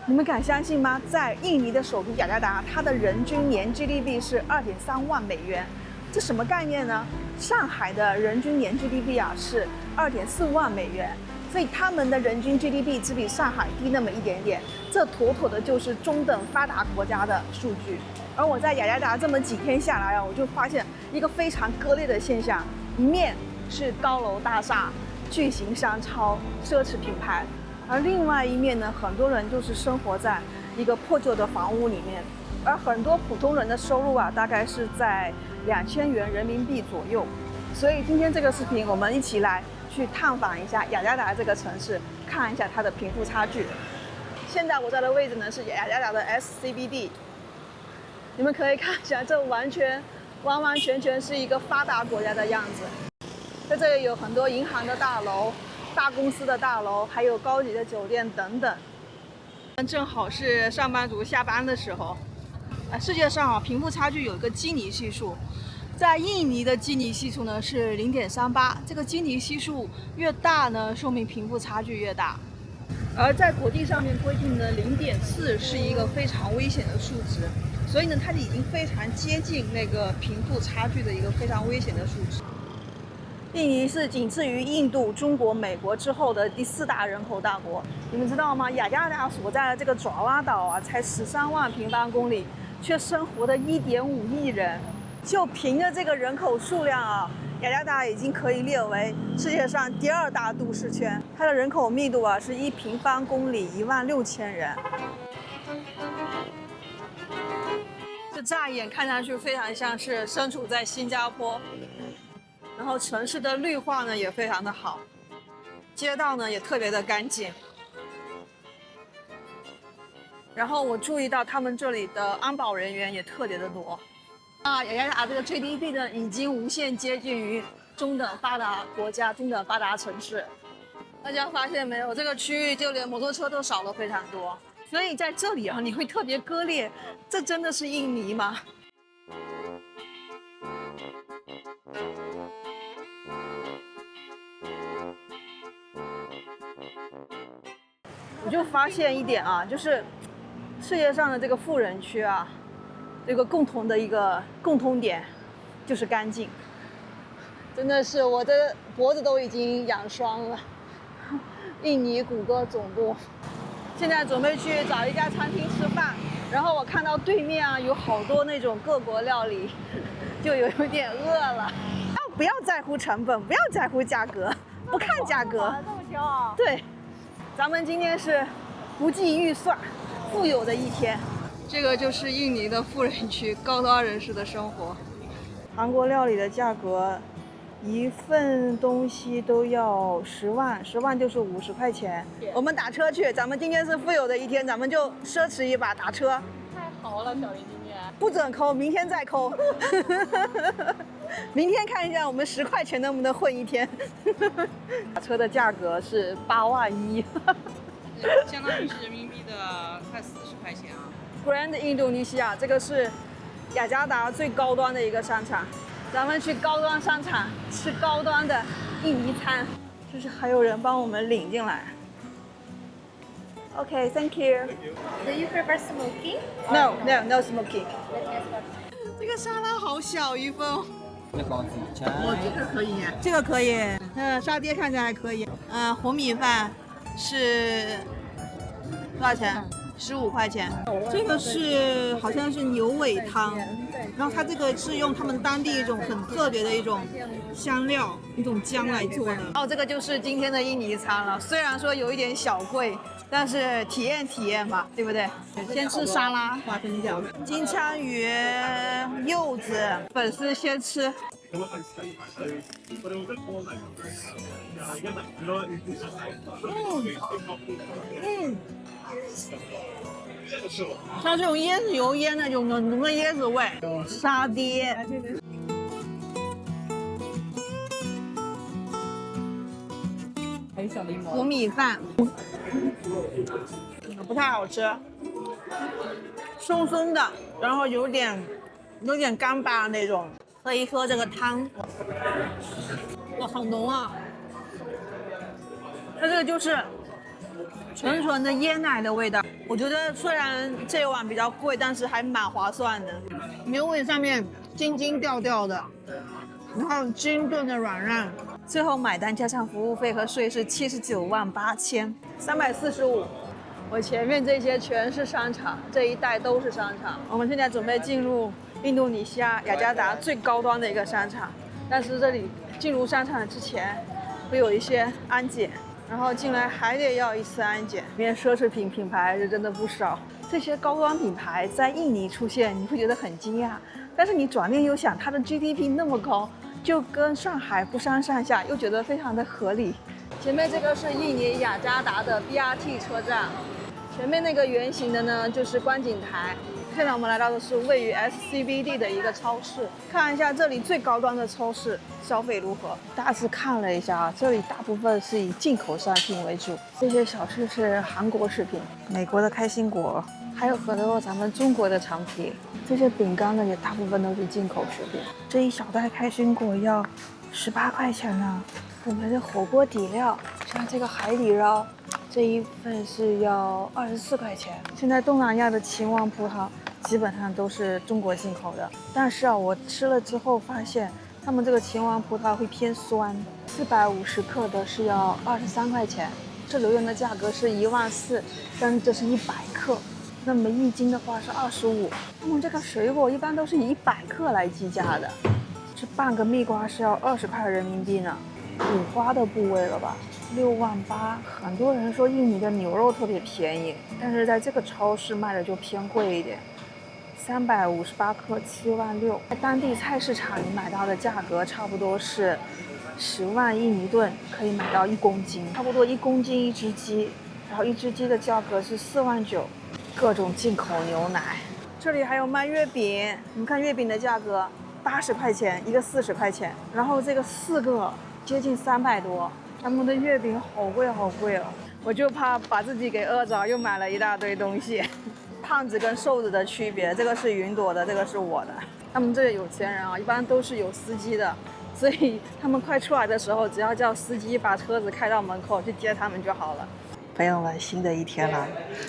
你们敢相信吗？在印尼的首都雅加達，它的人均年 GDP 是2.3万美元，這什麼概念呢？上海的人均年 GDP 啊是2.4萬美元，所以他們的人均 GDP 只比上海低那麼一點點，這妥妥的就是中等發達國家的數據。而我在雅加達這麼幾天下來啊，我就發現一個非常割裂的現象，一面是高樓大廈、巨型商超、奢侈品牌。而另外一面呢，很多人就是生活在一個破舊的房屋裡面，而很多普通人的收入啊，大概是在2000元人民幣左右。所以今天這個視頻，我們一起來去探訪一下雅加達這個城市，看一下它的貧富差距。現在我在的位置呢是雅加達的 SCBD， 你們可以看一下，這完全是一個發達國家的樣子。在這裡有很多銀行的大樓、大公司的大樓，還有高級的酒店等等。正好是上班族下班的時候。世界上啊，贫富差距有一個基尼係數，在印尼的基尼係數呢是0.38，這個基尼係數越大呢，說明貧富差距越大。而在國際上面規定的0.4是一個非常危險的數值，所以呢，它已經非常接近那個貧富差距的一個非常危險的數值。印尼是僅次於印度、中國、美國之後的第4大人口大國。你們知道嗎？雅加達所在的這個爪哇島啊，才13萬平方公里，卻生活的1.5億人。就憑着這個人口數量啊，雅加達已經可以列為世界上第2大都市圈。它的人口密度啊是1平方公里16000人。這乍眼看上去非常像是身處在新加坡。然後城市的綠化呢也非常的好，街道呢也特別的乾淨。然後我注意到他們這裡的安保人員也特別的多。雅加達這個 GDP 呢已經無限接近於中等發達國家、中等發達城市。大家發現沒有，這個區域就連摩托車都少了非常多。所以在這裡啊，你會特別割裂，這真的是印尼嗎？我就發現一點啊，就是世界上的這個富人區啊，這個共同的一個共通點就是乾淨。真的是我的脖子都已經癢霜了。印尼谷歌總部，現在準備去找一家餐廳吃飯，然後我看到對面啊有好多那種各國料理，就有點餓了。不要在乎成本，不要在乎價格，不看價格。這麼驕傲。對。咱們今天是不計預算富有的一天。這個就是印尼的富人區，高端人士的生活。韓國料理的價格，一份東西都要10萬，10萬就是50塊錢。我們打車去，咱們今天是富有的一天，咱們就奢侈一把打車。太豪了，小林今天。不准摳，明天再摳。明天看一下我們10塊錢能不能混一天。打車的價格是8萬1，相當於是人民幣的快40塊錢啊。Grand 印度尼西亞，這個是雅加達最高端的一個商場。咱們去高端商場吃高端的印尼餐，就是還有人幫我們領進來。Okay, thank you. Do you prefer smoking? No, no, no smoking. 这個沙拉好小一份。這個可以，這個可以。沙爹看起來還可以。紅米飯是多少錢？15塊錢。這個是好像是牛尾湯，然後它這個是用他們當地一種很特別的一種香料，一種薑來做的。哦，這個就是今天的印尼餐了。雖然說有一點小貴，但是體驗吧，對不對？先吃沙拉，花生醬、金槍魚、柚子、粉絲先吃。像這種椰子油醃那種濃的椰子味，沙爹。還有小檸檬。紅米飯，不太好吃，鬆鬆的，然後有點乾巴那種。喝一喝這個湯，哇，好濃啊！它這個就是纯纯的椰奶的味道。我觉得虽然这碗比较贵，但是还蛮划算的。牛尾上面筋筋吊吊的，然后筋炖的软烂。最后买单加上服务费和税是79.8千，345。我前面这些全是商场，这一带都是商场。我们现在準備進入印度尼西亞雅加達最高端的一個商場，但是這裡進入商場之前會有一些安檢，然後進來還得要一次安檢。裡面奢侈品品牌是真的不少，這些高端品牌在印尼出現，你會覺得很驚訝，但是你轉念又想，它的 GDP 那麼高，就跟上海不相上下，又覺得非常的合理。前面這個是印尼雅加達的 BRT 車站。前面那個圓形的呢，就是觀景台。現在我們來到的是位於 SCBD 的一個超市，看一下這裡最高端的超市消費如何。大致看了一下啊，這裡大部分是以進口商品為主，這些小吃是韓國食品，美國的開心果，還有很多咱們中國的產品。這些餅乾呢，也大部分都是進口食品。這一小袋開心果要18塊錢呢。我們的火鍋底料，像這個海底撈。這一份是要24塊錢。現在東南亞的秦王葡萄基本上都是中國進口的，但是啊，我吃了之後發現，他們這個秦王葡萄會偏酸，450克的是要23塊錢。這留言的價格是14000，但是這是100克，那麼1斤的話是25。他們這個水果一般都是以100克來計價的，這半個蜜瓜是要20塊人民幣呢，五花的部位了吧？68000。很多人說印尼的牛肉特別便宜，但是在這個超市賣的就偏貴一點，358克76000。在當地菜市場裡買到的價格差不多是10萬印尼盾，可以買到1公斤，差不多1公斤一隻雞，然後一隻雞的價格是49000。各種進口牛奶。這裡還有賣月餅，你們看月餅的價格80塊錢一個，40塊錢，然後這個4個接近300多。他們的月餅好貴好貴哦，我就怕把自己給餓着，又買了一大堆東西。胖子跟瘦子的區別，這個是雲朵的，這個是我的。他們這裡有錢人啊，一般都是有司機的，所以他們快出來的時候，只要叫司機把車子開到門口去接他們就好了。朋友們，新的一天了，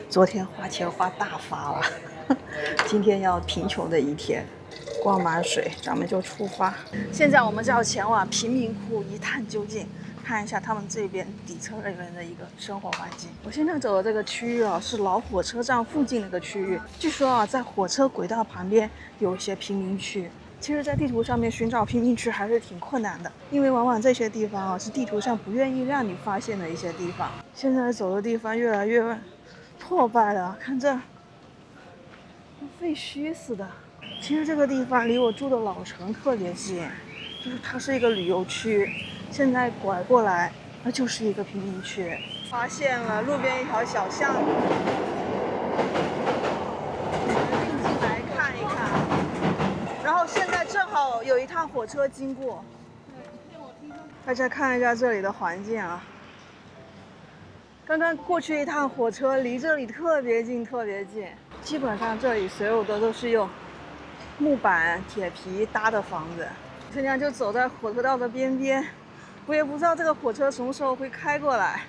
昨天花錢花大發了，今天要貧窮的一天。逛完水，咱們就出發。現在我們就要前往貧民窟一探究竟，看一下他們這邊底層人員的一個生活環境。我現在走的這個區域啊，是老火車站附近的一個區域。據說啊，在火車軌道旁邊有一些貧民區。其實，在地圖上面尋找貧民區還是挺困難的，因為往往這些地方啊是地圖上不願意讓你發現的一些地方。現在走的地方越來越破敗了，看這廢墟似的。其實這個地方離我住的老城特別近，就是它是一個旅遊區。現在拐過來，那就是一個貧民區。發現了路邊一條小巷子，進來看一看。然後現在正好有一趟火車經過，大家看一下這裡的環境啊。剛剛過去一趟火車，離這裡特別近，特別近。基本上這裡所有的都是用木板、鐵皮搭的房子。現在就走在火車道的邊邊，我也不知道這個火車什麼時候會開過來。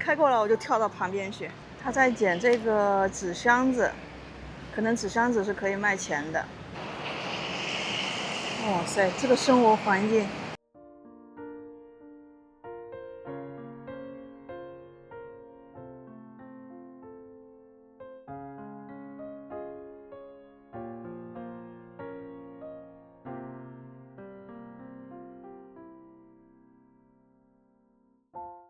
開過來我就跳到旁邊去。他在撿這個紙箱子，可能紙箱子是可以賣錢的。哇塞，這個生活環境。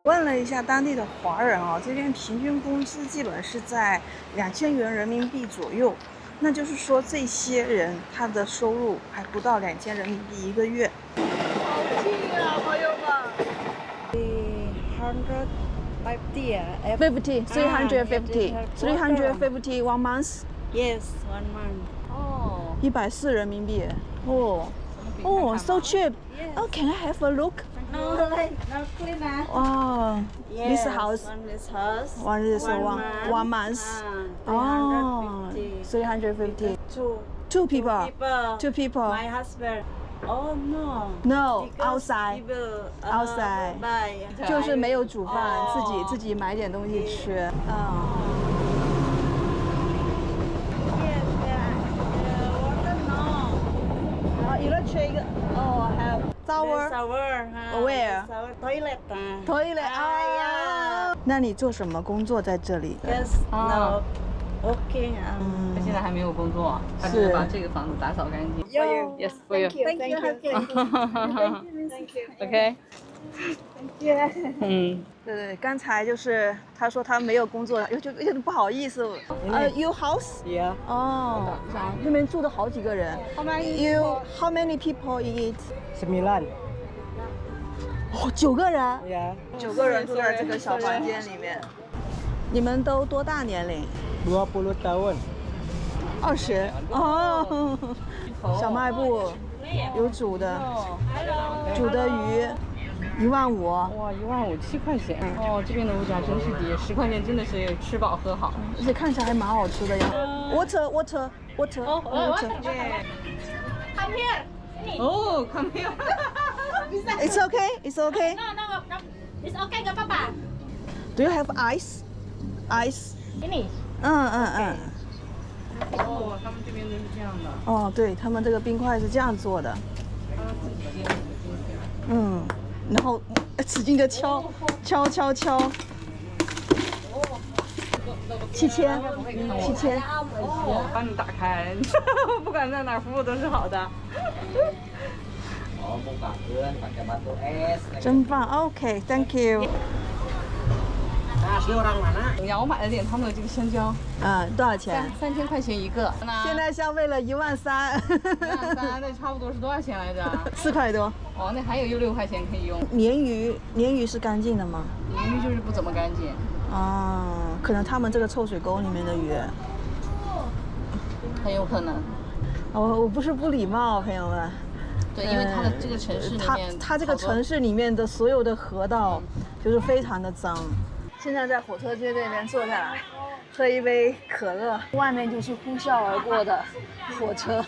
問了一下當地的華人啊，這邊平均工資基本是在2000元人民幣左右，那就是說這些人他的收入還不到2000人民幣一個月。好近啊，朋友們。350 1 month. Yes, 1 month. Oh, 140人民幣。Oh, so cheap. Oh, can I have a look? No, like not clean. Oh, Yes, this house. This house. One month. Oh, 350. Two Two people. people. Two people. My husband. Oh no. No, Because outside. people, Outside. buy. 就是没有煮饭，自己买点東西吃。Yes, water no. Electric. Oh, have There's shower. shower. Where? Shower. Toilet. Toilet. 哎呀。那你做什么工作在这里的？ Yes. No. OK. 他现在还没有工作，他只是把这个房子打扫干净。Yes, for you. Thank you. Thank you. OK。对，刚才就是他说他没有工作，就有点不好意思。Your house? Yeah. 哦，那边住的好幾個人。How many people in it? 9. 哦，9個人。Yeah. 9個人住在這個小房間裡面。你們都多大年齡20 tahun. ？20。哦，小賣部有煮的，煮的魚15000。哇，15000，7塊錢。哦，這邊的物價真是低，10塊錢真的是吃飽喝好。而且看起來還蠻好吃的呀。Water. Come here. 哦，come here。It's okay. No. It's okay ke Papa? Do you have ice? Ice. Ini. 哦，他们這邊都是這樣的。哦，對，他們這個冰塊是這樣做的。然後使勁的敲。7000。幫你打開，不管在哪兒服務都是好的。真棒 ，OK, thank you。然後我買了點他們的這個香蕉，多少錢？3000塊錢一個。現在消費了13000。13000，那差不多是多少錢來着？4塊多。哦，那還有6塊錢可以用。鯰魚是乾淨的嗎？鯰魚就是不怎麼乾淨。可能他們這個臭水溝裡面的魚。很有可能。我不是不禮貌，朋友們。對，因為它的這個城市裡面，它這個城市裡面的所有的河道就是非常的髒。現在在火車街這邊坐下來，喝一杯可樂，外面就是呼嘯而過的火車。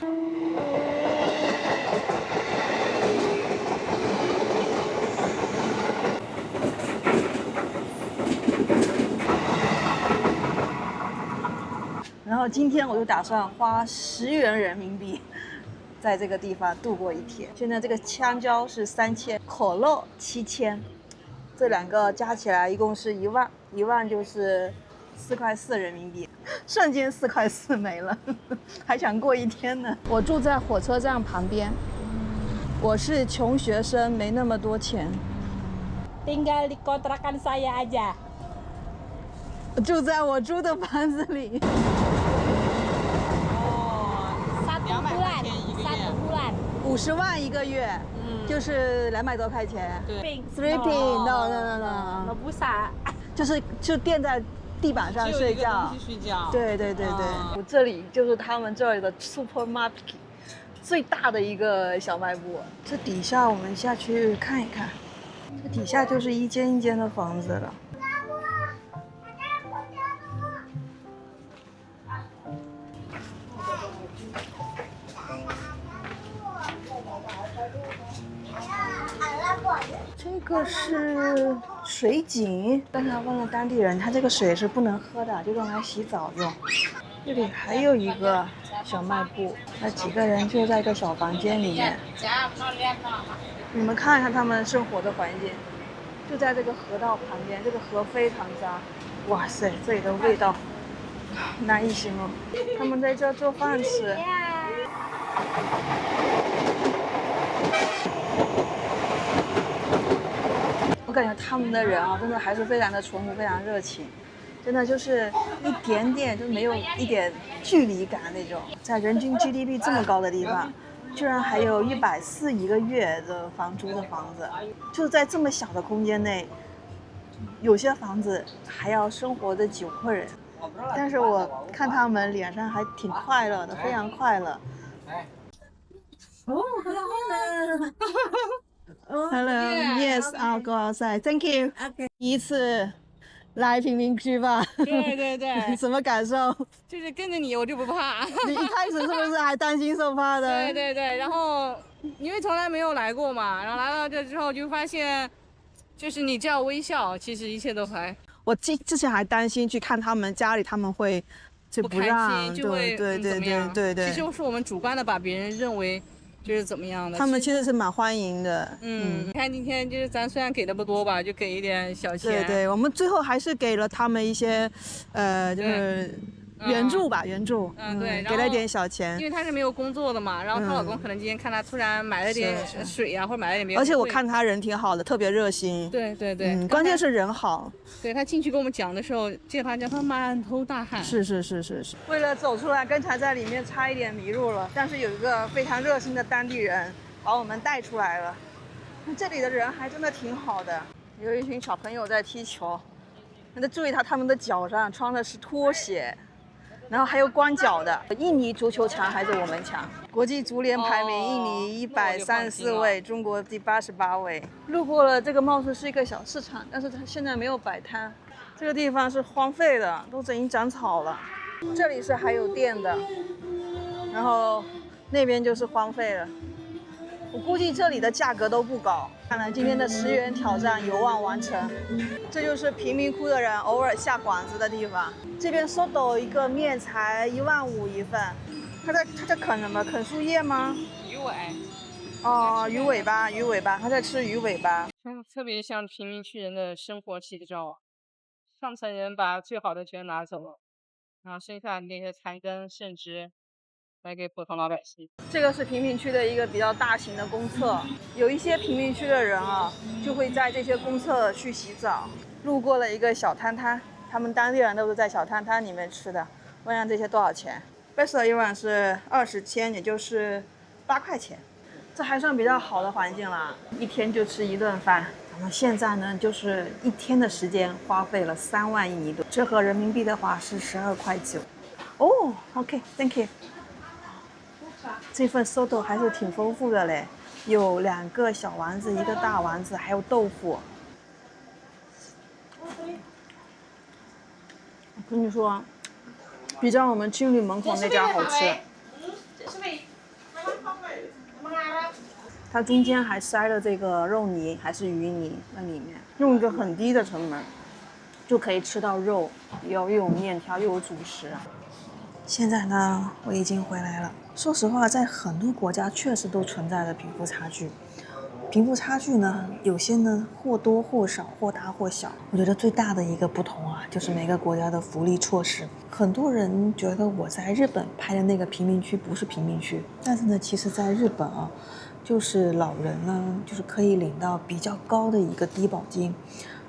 然後今天我就打算花10元人民幣，在這個地方度過一天。現在這個香蕉是3000，可樂7000，這兩個加起來一共是1萬就是4塊4人民幣，瞬間4塊4沒了，還想過一天呢。我住在火車站旁邊，我是窮學生，沒那麼多錢。Tinggal di kontrakan saya aja. 住在我租的房子裡。1 bulan. 50萬一個月，就是200多塊錢。對 Sleeping, no. 不傻。就墊在地板上睡覺。睡覺。對。我這裡就是他們這裡的 supermarket 最大的一個小賣部。這底下我們下去看一看，這底下就是一間一間的房子了。這個是水井，剛才問了當地人，他這個水是不能喝的，就用來洗澡用。這裡還有一個小賣部，那幾個人就在一個小房間裡面。你們看一看他們生活的環境，就在這個河道旁邊，這個河非常髒。哇塞，這裡的味道難以形容。他們在這做飯吃。我感覺他們的人啊，真的還是非常的淳樸，非常熱情，真的就是一點點就沒有一點距離感那種。在人均 GDP 這麼高的地方，居然還有140一個月的房租的房子，就在這麼小的空間內，有些房子還要生活的9個人。但是我看他們臉上還挺快樂的，非常快樂。Hello, yes, I'll go outside. Thank you. 第一次來貧民區吧。对对对，什麼感受？就是跟着你，我就不怕。你一開始是不是還擔心受怕的？对对對，然後因為從來沒有來過嘛，然後來到這之後就發現，就是你只要微笑，其實一切都還。我之前還擔心去看他們家裡，他們會就不讓，就會對。其實是我們主觀的把別人認為就是怎麼樣的。他們其實是蠻歡迎的。你看今天就是咱雖然給的不多吧，就給一點小錢。對，我們最後還是給了他們一些，就是援助吧，援助。對，給了一點小錢。因為她是沒有工作的嘛，然後她老公可能今天看她突然買了點水啊，或者買了點別的。而且我看他人挺好的，特別熱心。對，關鍵是人好。對，他進去跟我們講的時候，見他滿頭大汗。是。為了走出來，剛才在裡面差一點迷路了，但是有一個非常熱心的當地人把我們帶出來了。這裡的人還真的挺好的，有一群小朋友在踢球，你得注意他們的腳上穿的是拖鞋。然後還有光腳的，印尼足球強還是我們強？國際足聯排名，印尼134位，中國第88位。路過了這個，貌似是一個小市場，但是它現在沒有擺攤。這個地方是荒廢的，都已經長草了。這裡是還有店的，然後那邊就是荒廢了。我估計這裡的價格都不高。看来今天的10元挑戰有望完成。這就是贫民窟的人偶爾下馆子的地方。這邊soto一個麵才15000一份。他在啃什麼？啃樹葉嗎？魚尾。哦，魚尾巴，他在吃魚尾巴。特別像貧民區人的生活寫照。上層人把最好的全拿走了，然後剩下那些殘羹剩汁來給普通老百姓。這個是貧民區的一個比較大型的公廁，有一些貧民區的人啊，就會在這些公廁去洗澡。路過了一個小攤攤，他們當地人都是在小攤攤裡面吃的。問下這些多少錢？peso一碗是20千，也就是8塊錢。這還算比較好的環境了，一天就吃一頓飯。那現在呢，就是一天的時間花費了3萬印尼盾，折合人民幣的話是12.9塊。哦，OK，Thank you。這份soto還是挺豐富的嘞，有2個小丸子，1個大丸子，還有豆腐。我跟你說，比在我們青旅門口那家好吃。它中間還塞了這個肉泥還是魚泥在裡面，用一個很低的成本就可以吃到肉，又有麵條又有主食。現在呢，我已經回來了。說實話，在很多國家確實都存在着貧富差距。貧富差距呢，有些呢或多或少，或大或小。我覺得最大的一個不同啊，就是每個國家的福利措施。很多人覺得我在日本拍的那個貧民區不是貧民區，但是呢，其實在日本啊，就是老人呢，就是可以領到比較高的一個低保金。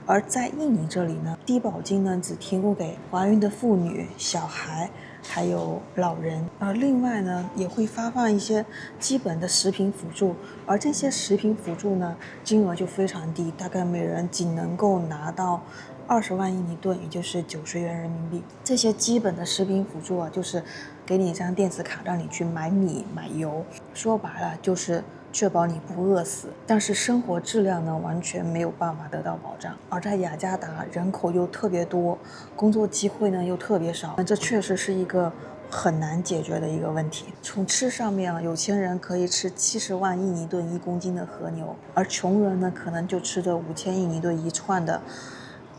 而在印尼這裡呢，低保金呢只提供給懷孕的婦女、小孩還有老人，而另外呢也會發放一些基本的食品輔助，而這些食品輔助呢金額就非常低，大概每人僅能夠拿到20萬印尼盾，也就是90元人民幣。這些基本的食品輔助啊，就是給你一張電子卡，讓你去買米買油，說白了就是確保你不餓死，但是生活質量呢完全沒有辦法得到保障。而在雅加達人口又特別多，工作機會呢又特別少，這確實是一個很難解決的一個問題。從吃上面啊，有錢人可以吃70萬印尼盾1公斤的和牛，而窮人呢可能就吃着5000印尼盾1串的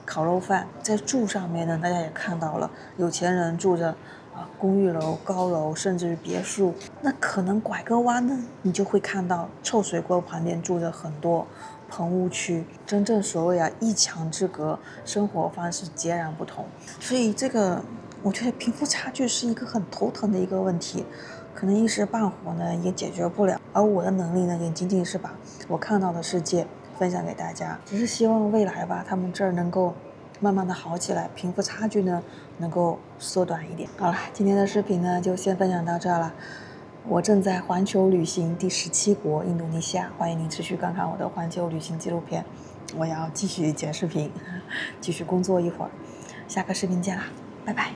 烤肉飯。在住上面呢，大家也看到了，有錢人住着公寓樓、高樓，甚至別墅。那可能拐個彎呢，你就會看到臭水溝旁邊住着很多棚屋區。真正所謂一牆之隔，生活方式截然不同。所以這個我覺得貧富差距是一個很頭疼的一個問題，可能一時半會呢也解決不了。而我的能力呢，也僅僅是把我看到的世界分享給大家，只是希望未來吧，他们這兒能夠慢慢的好起來，貧富差距呢能夠縮短一點。好了，今天的視頻呢就先分享到這了。我正在環球旅行第17國印度尼西亞，歡迎您持續觀看我的環球旅行紀錄片。我要繼續剪視頻，繼續工作一會兒，下個視頻見啦，拜拜。